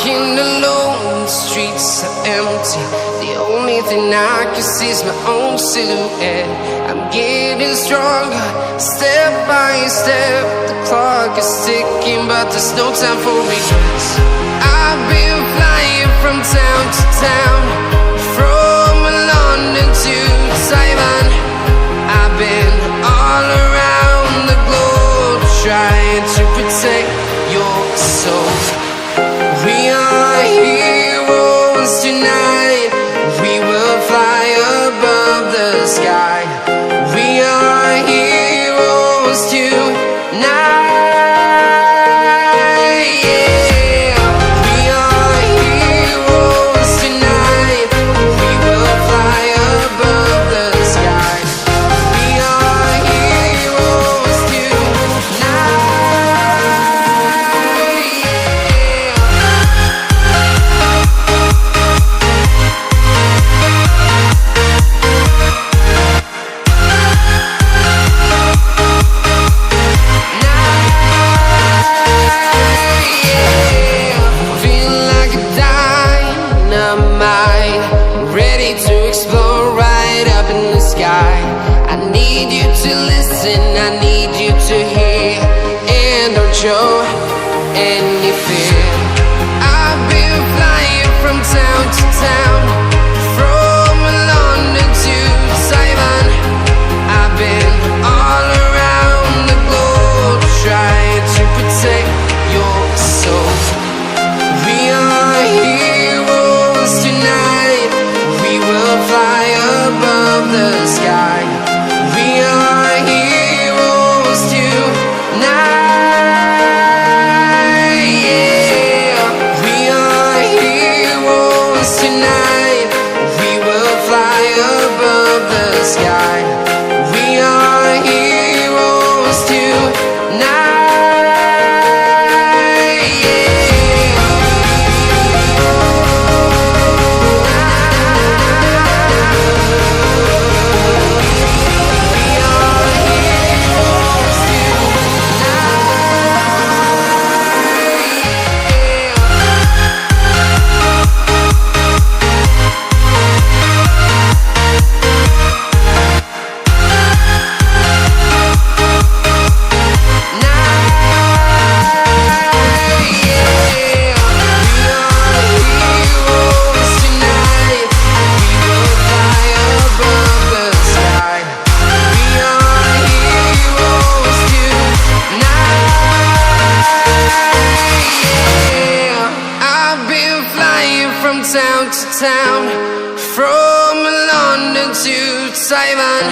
walking alone, the streets are empty. The only thing I can see is my own silhouette. I'm getting stronger, step by step. The clock is ticking, but there's no time for regrets. I've been flying from town to town, from London to Taiwan. I've been all around the globe, trying to protect your soul. We are heroes tonight. We will fly above the sky. We are heroes tonight. Yeah. We are heroes tonight. We will fly above the sky. We are heroes tonight. I need you to listen, I need you to hear, and don't show any fear. I've been flying from town to town, from London to Taiwan. I've been all around the globe, trying to protect your soul. We are heroes tonight. We will fly above the sky. We are heroes tonight. Yeah. We are heroes tonight. We will fly above the sky. We are heroes tonight. From town to town, from London to Taiwan.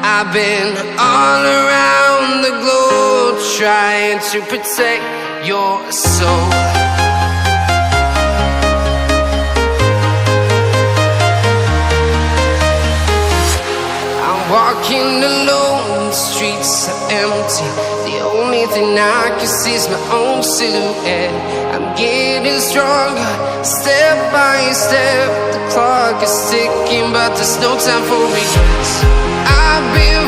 I've been all around the globe, trying to protect your soul. I'm walking alone, the streets are empty. The only thing I can see is my own silhouette. I'm getting stronger, step by step. The clock is ticking, but there's no time for regrets. I've been